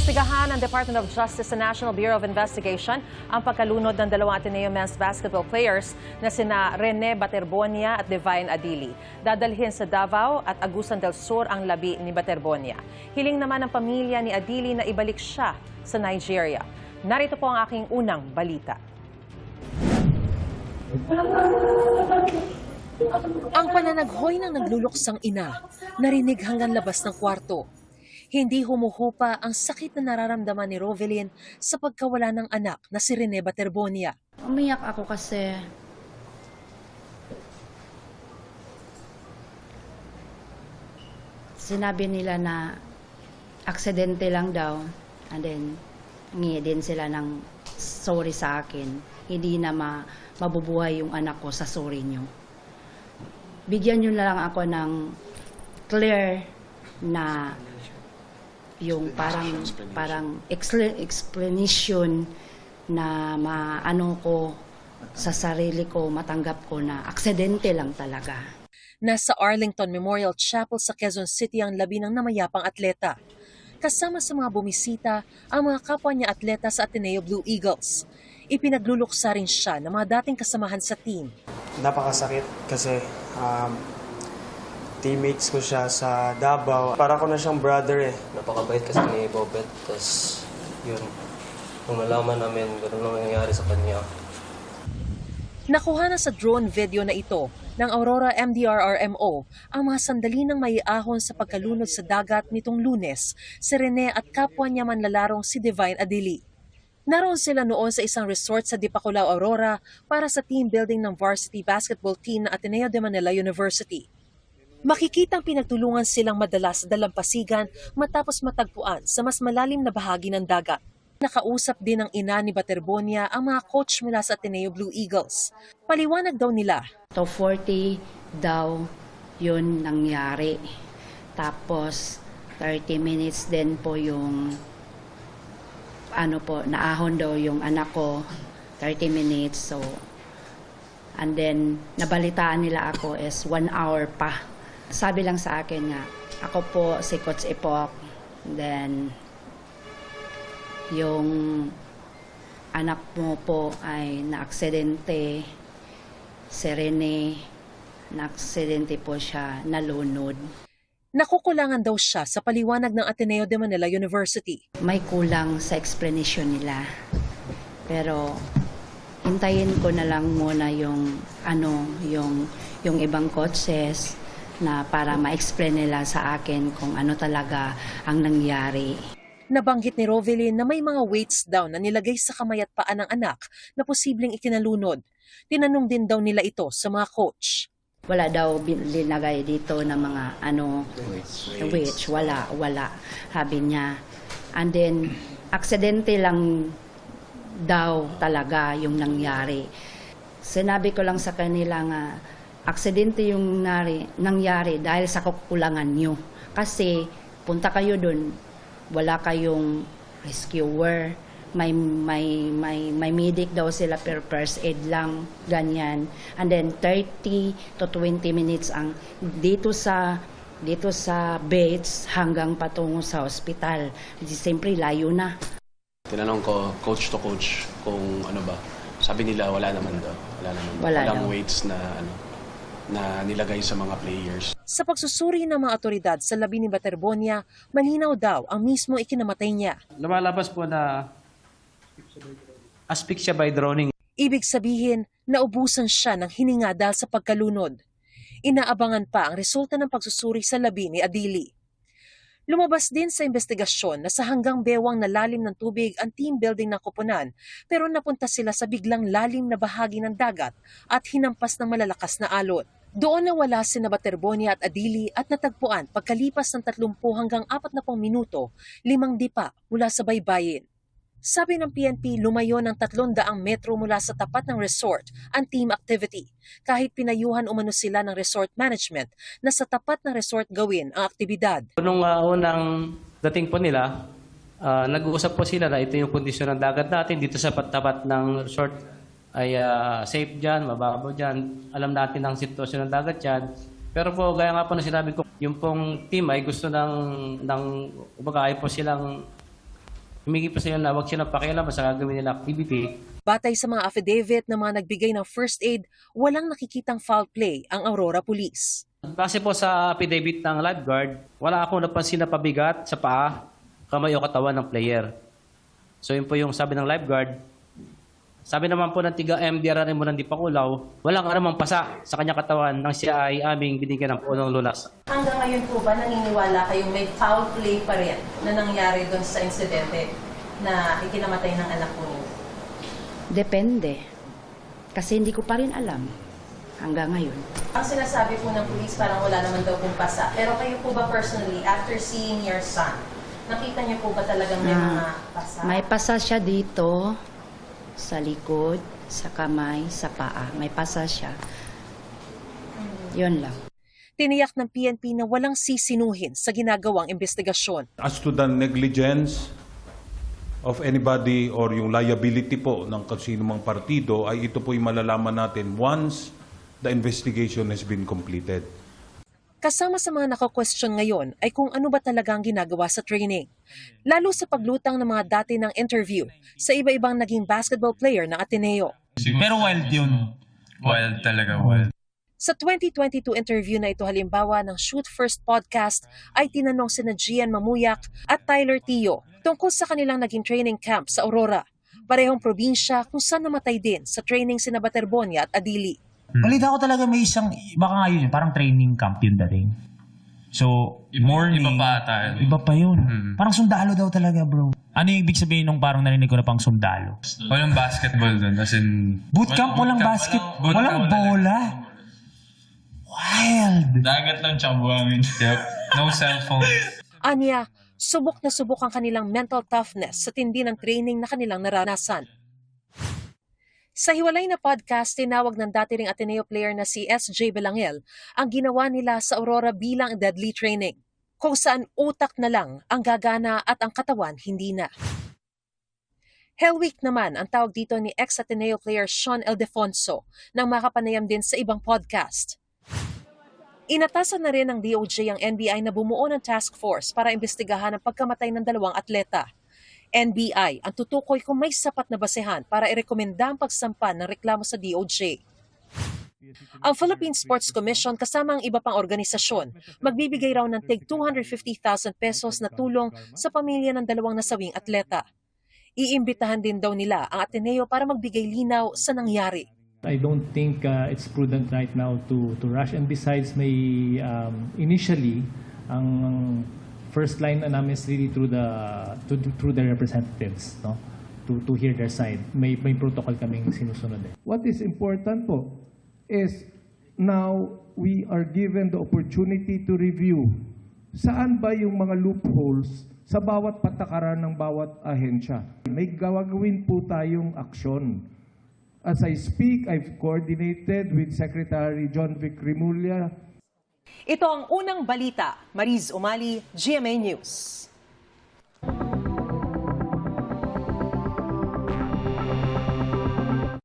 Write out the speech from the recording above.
Iniimbestigahan ng Department of Justice sa National Bureau of Investigation ang pagkalunod ng dalawang Ateneo men's basketball players na sina Rene Baterbonia at Divine Adili. Dadalhin sa Davao at Agusan del Sur ang labi ni Baterbonia. Hiling naman ng pamilya ni Adili na ibalik siya sa Nigeria. Narito po ang aking unang balita. Ang pananaghoy ng nagluluksang ina, narinig hanggang labas ng kwarto. Hindi humuhupa ang sakit na nararamdaman ni Rovelyn sa pagkawala ng anak na si Rene Baterbonia. Umiyak ako kasi sinabi nila na aksidente lang daw, and then hingi din sila ng sorry sa akin. Hindi na mabubuhay yung anak ko sa sorry nyo. Bigyan nyo na lang ako ng clear na yung parang explanation na maano ko sa sarili ko, matanggap ko na aksidente lang talaga. Nasa Arlington Memorial Chapel sa Quezon City ang labi ng namayapang atleta. Kasama sa mga bumisita ang mga kapwa niya atleta sa Ateneo Blue Eagles. Ipinagluluksa rin siya ng mga dating kasamahan sa team. Napakasakit kasi teammates ko siya sa Davao. Para ko na siyang brother eh. Napakabait kasi ni Bobet. Tapos yun, nung nalaman namin, gano'n lang nangyayari sa kanya. Nakuha na sa drone video na ito ng Aurora MDRRMO ang mga sandali ng maiahon sa pagkalunod sa dagat nitong Lunes si Rene at kapwa niya manlalarong si Divine Adili. Naroon sila noon sa isang resort sa Dipakulaw, Aurora para sa team building ng varsity basketball team na Ateneo de Manila University. Makikitang pinagtulungan silang madalas sa dalampasigan matapos matagpuan sa mas malalim na bahagi ng dagat. Nakausap din ng ina ni Baterbonia ang mga coach mula sa Ateneo Blue Eagles. Paliwanag daw nila. 2:40 daw yun nangyari. Tapos 30 minutes din po yung naahon daw yung anak ko, 30 minutes. So, and then nabalitaan nila ako is 1 hour pa. Sabi lang sa akin nga, ako po si Coach Epok, then yung anak mo po ay naaksidente, si Rene, naaksidente po siya, nalunod. Nakukulangan daw siya sa paliwanag ng Ateneo de Manila University. May kulang sa explanation nila, pero hintayin ko na lang muna yung ibang coaches na para ma-explain nila sa akin kung ano talaga ang nangyari. Nabanggit ni Rovelyn na may mga weights daw na nilagay sa kamay at paa ng anak na posibleng ikinalunod. Tinanong din daw nila ito sa mga coach. Wala daw linagay dito na mga weights. Wala. Sabi niya. And then, aksidente lang daw talaga yung nangyari. Sinabi ko lang sa kanila nga, aksidente yung nangyari dahil sa kakulangan nyo. Kasi punta kayo dun, wala kayong rescuer, may medic daw sila per first aid lang, ganyan. And then 30 to 20 minutes ang dito sa Bates hanggang patungo sa hospital. Siyempre layo na. Tinanong ko coach to coach kung ano ba. Sabi nila wala naman daw. Walang weights na nilagay sa mga players. Sa pagsusuri ng mga otoridad sa labi ni Baterbonia, malinaw daw ang mismo ikinamatay niya. Lumalabas po na asphyxia by drowning. Ibig sabihin, naubusan siya ng hininga dahil sa pagkalunod. Inaabangan pa ang resulta ng pagsusuri sa labi ni Adili. Lumabas din sa investigasyon na sa hanggang bewang na lalim ng tubig ang team building ng koponan, pero napunta sila sa biglang lalim na bahagi ng dagat at hinampas ng malalakas na alon. Doon nawala sina Baterbonia at Adili at natagpuan pagkalipas ng 30 hanggang 40 minuto, 5 dipa mula sa baybayin. Sabi ng PNP, lumayo ng 300 metro mula sa tapat ng resort ang team activity. Kahit pinayuhan umano sila ng resort management na sa tapat ng resort gawin ang aktibidad. Nung unang dating po nila, nag-uusap po sila na ito yung kondisyon ng dagat natin dito sa tapat ng resort ay safe dyan, mababaw dyan. Alam natin ang sitwasyon ng dagat dyan. Pero po, gaya nga po na sinabi ko, yung pong team ay gusto ng ayaw po silang Humingi pa sila na huwag siya napakialam sa gagawin nila activity. Batay sa mga affidavit ng mga nagbigay ng first aid, walang nakikitang foul play ang Aurora Police. Base po sa affidavit ng lifeguard, wala akong napansin na pabigat sa paa, kamay o katawan ng player. So yun po yung sabi ng lifeguard. Sabi naman po ng tiga MDR mo ng Dipakulaw, walang anumang pasa sa kanyang katawan nang siya ay aming binigyan ng punong lunas. Hanggang ngayon po ba naniniwala kayong may foul play pa rin na nangyari doon sa insidente na ikinamatay ng anak ko? Depende. Kasi hindi ko pa rin alam hanggang ngayon. Ang sinasabi po ng police parang wala naman daw pong pasa. Pero kayo po ba personally, after seeing your son, nakita niyo po ba talagang may mga pasa? May pasa siya dito, sa likod, sa kamay, sa paa. May pasa siya. Yun lang. Tiniyak ng PNP na walang sisinuhin sa ginagawang investigasyon. As to the negligence of anybody or yung liability po ng sino mang partido, ay ito po'y malalaman natin once the investigation has been completed. Kasama sa mga naka-question ngayon ay kung ano ba talaga ang ginagawa sa training. Lalo sa paglutang ng mga dati ng interview sa iba-ibang naging basketball player ng Ateneo. Pero wild yun. Wild talaga, wild. Sa 2022 interview na ito halimbawa ng Shoot First podcast ay tinanong sina Gian Mamuyak at Tyler Tio tungkol sa kanilang naging training camp sa Aurora. Parehong probinsya kung saan namatay din sa training sina Baterbonia at Adili. Balita ko talaga may isang, baka nga yun, parang training camp yun dating. So, morning. Iba pa ata. Iba pa yun. Parang sundalo daw talaga, bro. Ano yung ibig sabihin nung parang narinig ko na pang sundalo? Walang basketball doon. As in, Bootcamp, walang basket, walang bola. Wild. dagat lang tsaka buhangin. Yep. No cellphone. Anya, subok na subok ang kanilang mental toughness sa tindi ng training na kanilang naranasan. Sa hiwalay na podcast, tinawag ng dati ring Ateneo player na si SJ Belangel ang ginawa nila sa Aurora bilang deadly training, kung saan utak na lang ang gagana at ang katawan hindi na. Hell Week naman ang tawag dito ni ex-Ateneo player Sean Ildefonso nang makapanayam din sa ibang podcast. Inatasan na rin ng DOJ ang NBI na bumuo ng task force para imbestigahan ang pagkamatay ng 2 atleta. NBI ang tutukoy kung may sapat na basehan para irekomenda ang pagsampa ng reklamo sa DOJ. Ang Philippine Sports Commission kasama ang iba pang organisasyon magbibigay raw ng tig 250,000 pesos na tulong sa pamilya ng 2 nasawing atleta. Iimbitahan din daw nila ang Ateneo para magbigay linaw sa nangyari. I don't think it's prudent right now to rush. And besides, may initially ang first line na namin is really through the representatives, no, to hear their side. May protocol kaming sinusunod. What is important po is now we are given the opportunity to review saan ba yung mga loopholes sa bawat patakaran ng bawat ahensya. May gagawin po tayong aksyon. As I speak, I've coordinated with Secretary John Vic Rimulya. Ito ang unang balita. Mariz Umali, GMA News.